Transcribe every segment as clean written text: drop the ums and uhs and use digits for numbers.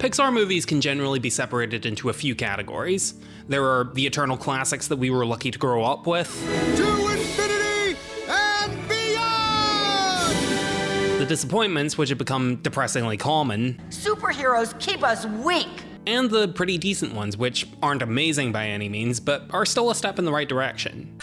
Pixar movies can generally be separated into a few categories. There are the eternal classics that we were lucky to grow up with, To infinity and beyond! the disappointments which have become depressingly common, Superheroes keep us weak. and the pretty decent ones which aren't amazing by any means, but are still a step in the right direction.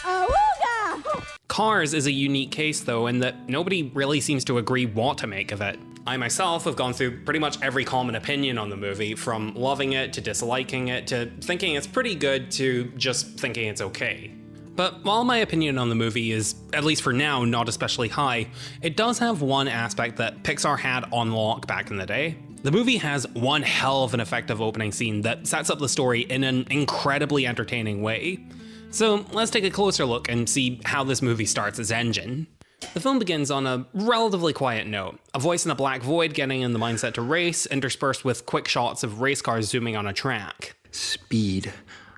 Cars is a unique case though, in that nobody really seems to agree what to make of it. I myself have gone through pretty much every common opinion on the movie, from loving it to disliking it to thinking it's pretty good to just thinking it's okay. But while my opinion on the movie is, at least for now, not especially high, it does have one aspect that Pixar had on lock back in the day. The movie has one hell of an effective opening scene that sets up the story in an incredibly entertaining way. So let's take a closer look and see how this movie starts its engine. The film begins on a relatively quiet note, a voice in a black void getting in the mindset to race, interspersed with quick shots of race cars zooming on a track. Speed.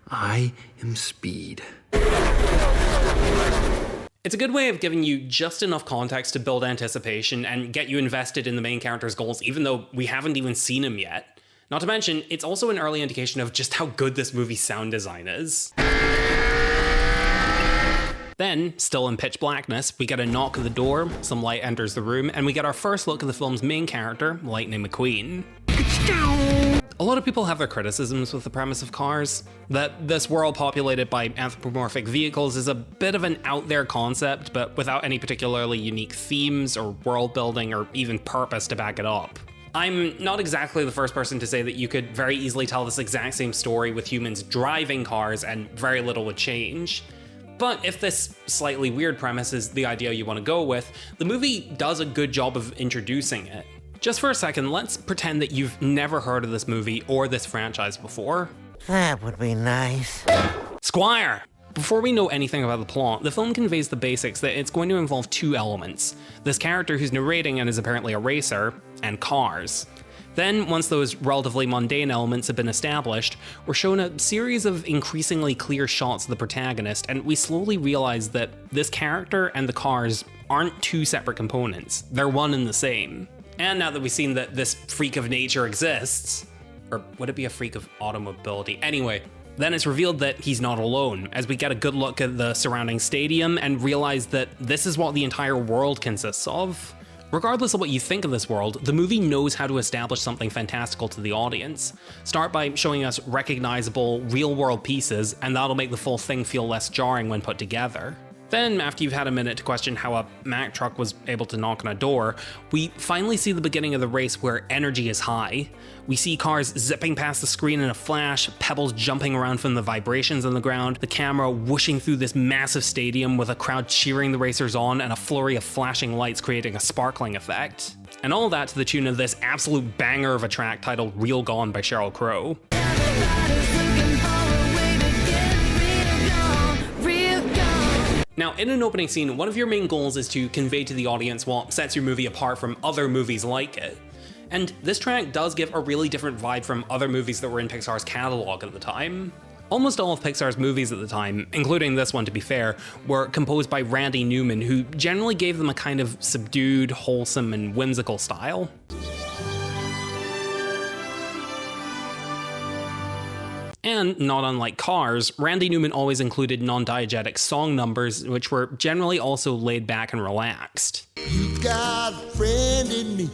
I am speed. It's a good way of giving you just enough context to build anticipation and get you invested in the main character's goals, even though we haven't even seen him yet. Not to mention, it's also an early indication of just how good this movie's sound design is. Then, still in pitch blackness, we get a knock at the door, some light enters the room, and we get our first look at the film's main character, Lightning McQueen. A lot of people have their criticisms with the premise of Cars, that this world populated by anthropomorphic vehicles is a bit of an out there concept, but without any particularly unique themes or world building or even purpose to back it up. I'm not exactly the first person to say that you could very easily tell this exact same story with humans driving cars and very little would change. But if this slightly weird premise is the idea you want to go with, the movie does a good job of introducing it. Just for a second, let's pretend that you've never heard of this movie or this franchise before. That would be nice. Squire! Before we know anything about the plot, the film conveys the basics that it's going to involve two elements: this character who's narrating and is apparently a racer, and cars. Then, once those relatively mundane elements have been established, we're shown a series of increasingly clear shots of the protagonist, and we slowly realize that this character and the cars aren't two separate components, they're one and the same. And now that we've seen that this freak of nature exists, or would it be a freak of automobility? Anyway, then it's revealed that he's not alone, as we get a good look at the surrounding stadium and realize that this is what the entire world consists of. Regardless of what you think of this world, the movie knows how to establish something fantastical to the audience. Start by showing us recognizable, real-world pieces, and that'll make the full thing feel less jarring when put together. Then, after you've had a minute to question how a Mack truck was able to knock on a door, we finally see the beginning of the race where energy is high. We see cars zipping past the screen in a flash, pebbles jumping around from the vibrations on the ground, the camera whooshing through this massive stadium with a crowd cheering the racers on and a flurry of flashing lights creating a sparkling effect. And all that to the tune of this absolute banger of a track titled Real Gone by Sheryl Crow. Now, in an opening scene, one of your main goals is to convey to the audience what sets your movie apart from other movies like it. And this track does give a really different vibe from other movies that were in Pixar's catalog at the time. Almost all of Pixar's movies at the time, including this one to be fair, were composed by Randy Newman, who generally gave them a kind of subdued, wholesome, and whimsical style. And not unlike Cars, Randy Newman always included non-diegetic song numbers, which were generally also laid back and relaxed. You got a friend in me.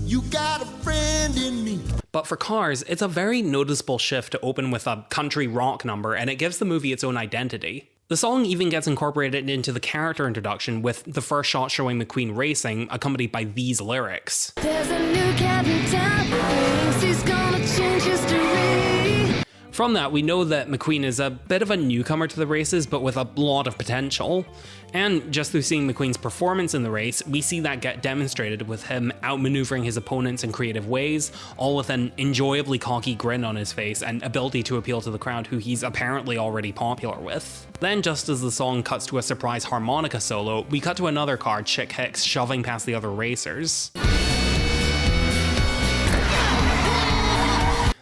You got a friend in me. But for Cars, it's a very noticeable shift to open with a country rock number, and it gives the movie its own identity. The song even gets incorporated into the character introduction, with the first shot showing McQueen racing, accompanied by these lyrics. There's a new cat in town, thinks he's gonna change history. From that, we know that McQueen is a bit of a newcomer to the races, but with a lot of potential. And just through seeing McQueen's performance in the race, we see that get demonstrated with him outmaneuvering his opponents in creative ways, all with an enjoyably cocky grin on his face and ability to appeal to the crowd who he's apparently already popular with. Then, just as the song cuts to a surprise harmonica solo, we cut to another car, Chick Hicks, shoving past the other racers.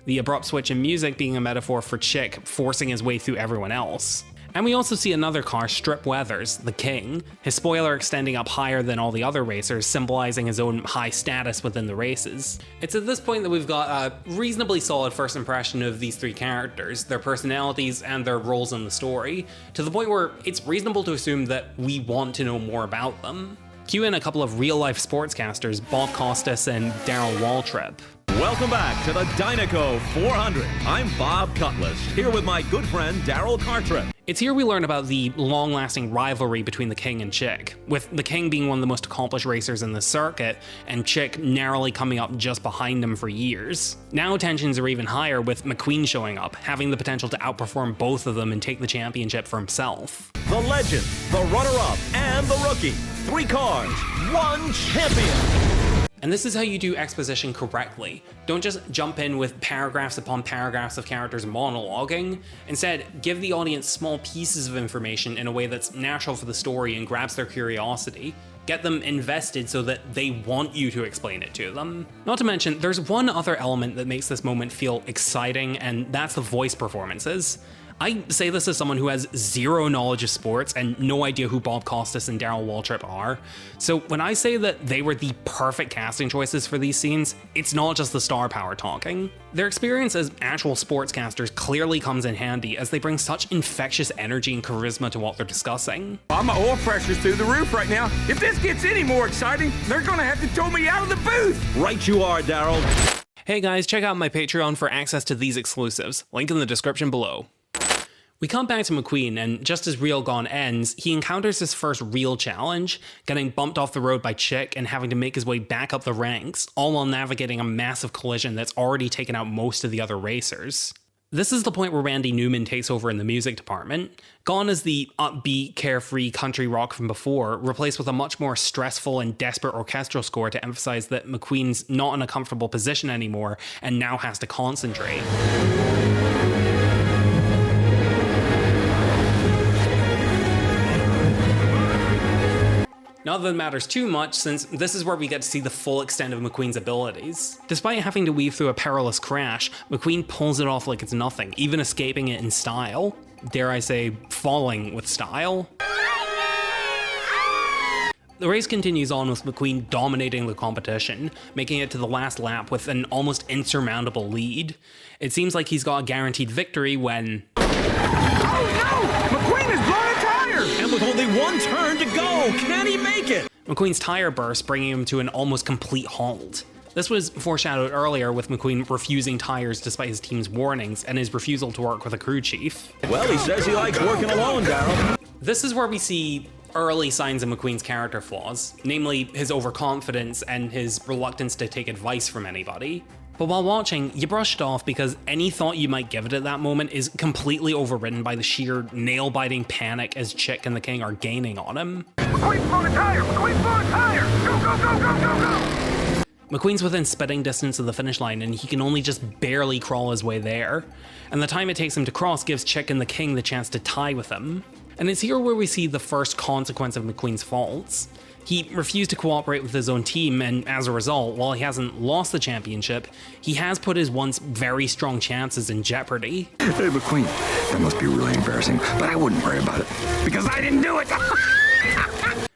The abrupt switch in music being a metaphor for Chick forcing his way through everyone else. And we also see another car strip Weathers, the King, his spoiler extending up higher than all the other racers, symbolizing his own high status within the races. It's at this point that we've got a reasonably solid first impression of these three characters, their personalities, and their roles in the story, to the point where it's reasonable to assume that we want to know more about them. Cue in a couple of real-life sportscasters, Bob Costas and Daryl Waltrip. Welcome back to the Dynaco 400. I'm Bob Cutlass, here with my good friend Daryl Cartrip. It's here we learn about the long-lasting rivalry between the King and Chick, with the King being one of the most accomplished racers in the circuit, and Chick narrowly coming up just behind him for years. Now tensions are even higher with McQueen showing up, having the potential to outperform both of them and take the championship for himself. The legend, the runner-up, and the rookie. 3 cars, 1 champion. And this is how you do exposition correctly. Don't just jump in with paragraphs upon paragraphs of characters monologuing. Instead, give the audience small pieces of information in a way that's natural for the story and grabs their curiosity. Get them invested so that they want you to explain it to them. Not to mention, there's one other element that makes this moment feel exciting, and that's the voice performances. I say this as someone who has zero knowledge of sports and no idea who Bob Costas and Daryl Waltrip are. So when I say that they were the perfect casting choices for these scenes, it's not just the star power talking. Their experience as actual sportscasters clearly comes in handy as they bring such infectious energy and charisma to what they're discussing. My oil pressure's through the roof right now. If this gets any more exciting, they're gonna have to tow me out of the booth. Right you are, Daryl. Hey guys, check out my Patreon for access to these exclusives. Link in the description below. We come back to McQueen, and just as Real Gone ends, he encounters his first real challenge, getting bumped off the road by Chick and having to make his way back up the ranks, all while navigating a massive collision that's already taken out most of the other racers. This is the point where Randy Newman takes over in the music department. Gone is the upbeat, carefree country rock from before, replaced with a much more stressful and desperate orchestral score to emphasize that McQueen's not in a comfortable position anymore and now has to concentrate. Not that it matters too much, since this is where we get to see the full extent of McQueen's abilities. Despite having to weave through a perilous crash, McQueen pulls it off like it's nothing, even escaping it in style. Dare I say, falling with style? The race continues on with McQueen dominating the competition, making it to the last lap with an almost insurmountable lead. It seems like he's got a guaranteed victory when... Oh no! McQueen has blown a tire! And with only 1 turn to go, can he make it? McQueen's tire burst, bringing him to an almost complete halt. This was foreshadowed earlier with McQueen refusing tires despite his team's warnings and his refusal to work with a crew chief. Well, he says he likes working alone, Daryl. This is where we see early signs of McQueen's character flaws, namely his overconfidence and his reluctance to take advice from anybody. But while watching, you brushed off because any thought you might give it at that moment is completely overridden by the sheer nail-biting panic as Chick and the King are gaining on him. McQueen's blown a tire! McQueen's blown a tire! Go, go, go, go, go, go! McQueen's within spitting distance of the finish line and he can only just barely crawl his way there. And the time it takes him to cross gives Chick and the King the chance to tie with him. And it's here where we see the first consequence of McQueen's faults. He refused to cooperate with his own team, and as a result, while he hasn't lost the championship, he has put his once very strong chances in jeopardy. Hey, McQueen, that must be really embarrassing, but I wouldn't worry about it, because I didn't do it!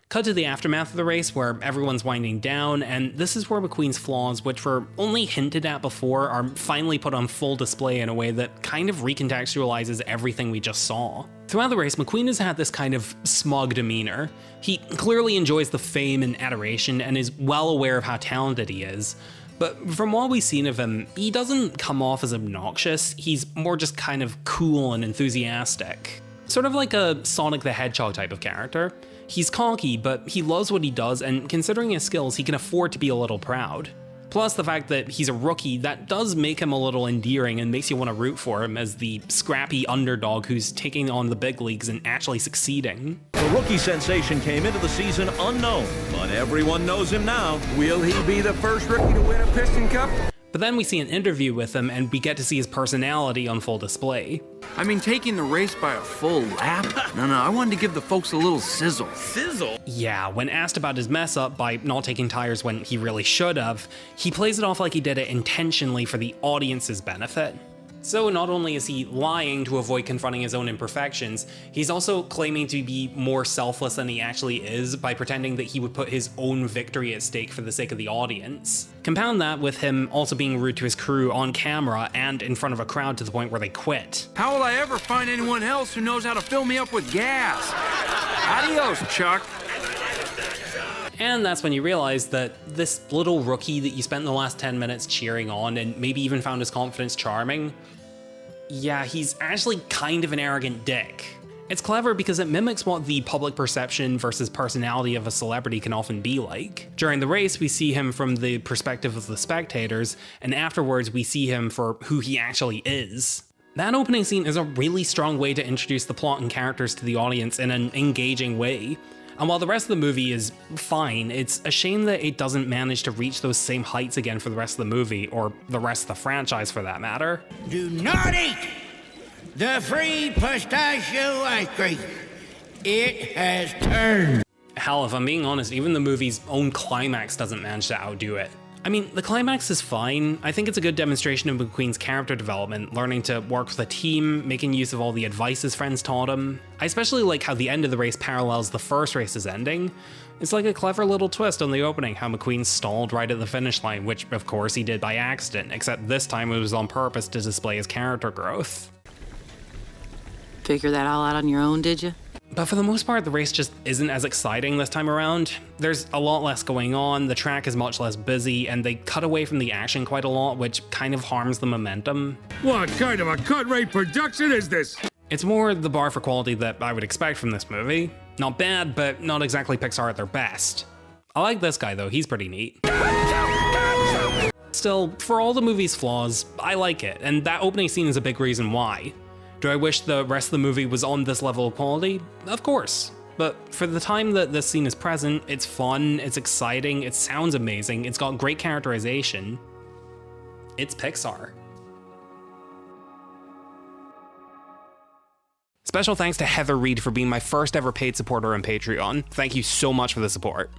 Cut to the aftermath of the race where everyone's winding down, and this is where McQueen's flaws, which were only hinted at before, are finally put on full display in a way that kind of recontextualizes everything we just saw. Throughout the race, McQueen has had this kind of smug demeanor. He clearly enjoys the fame and adoration and is well aware of how talented he is. But from what we've seen of him, he doesn't come off as obnoxious, he's more just kind of cool and enthusiastic. Sort of like a Sonic the Hedgehog type of character. He's cocky, but he loves what he does, and considering his skills, he can afford to be a little proud. Plus the fact that he's a rookie, that does make him a little endearing and makes you want to root for him as the scrappy underdog who's taking on the big leagues and actually succeeding. The rookie sensation came into the season unknown, but everyone knows him now. Will he be the first rookie to win a Piston Cup? But then we see an interview with him and we get to see his personality on full display. I mean, taking the race by a full lap? No, I wanted to give the folks a little sizzle. Sizzle? Yeah, when asked about his mess up by not taking tires when he really should have, he plays it off like he did it intentionally for the audience's benefit. So not only is he lying to avoid confronting his own imperfections, he's also claiming to be more selfless than he actually is by pretending that he would put his own victory at stake for the sake of the audience. Compound that with him also being rude to his crew on camera and in front of a crowd to the point where they quit. How will I ever find anyone else who knows how to fill me up with gas? Adios, Chuck. And that's when you realize that this little rookie that you spent the last 10 minutes cheering on and maybe even found his confidence charming, yeah, he's actually kind of an arrogant dick. It's clever because it mimics what the public perception versus personality of a celebrity can often be like. During the race, we see him from the perspective of the spectators, and afterwards we see him for who he actually is. That opening scene is a really strong way to introduce the plot and characters to the audience in an engaging way. And while the rest of the movie is fine, it's a shame that it doesn't manage to reach those same heights again for the rest of the movie, or the rest of the franchise for that matter. Do not eat the free pistachio ice cream. It has turned. Hell, if I'm being honest, even the movie's own climax doesn't manage to outdo it. I mean, the climax is fine. I think it's a good demonstration of McQueen's character development, learning to work with a team, making use of all the advice his friends taught him. I especially like how the end of the race parallels the first race's ending. It's like a clever little twist on the opening, how McQueen stalled right at the finish line, which of course he did by accident, except this time it was on purpose to display his character growth. Figure that all out on your own, did you? But for the most part, the race just isn't as exciting this time around. There's a lot less going on, the track is much less busy, and they cut away from the action quite a lot, which kind of harms the momentum. What kind of a cut-rate production is this? It's more the bar for quality that I would expect from this movie. Not bad, but not exactly Pixar at their best. I like this guy though, he's pretty neat. Still, for all the movie's flaws, I like it, and that opening scene is a big reason why. Do I wish the rest of the movie was on this level of quality? Of course. But for the time that this scene is present, it's fun, it's exciting, it sounds amazing, it's got great characterization. It's Pixar. Special thanks to Heather Reed for being my first ever paid supporter on Patreon. Thank you so much for the support.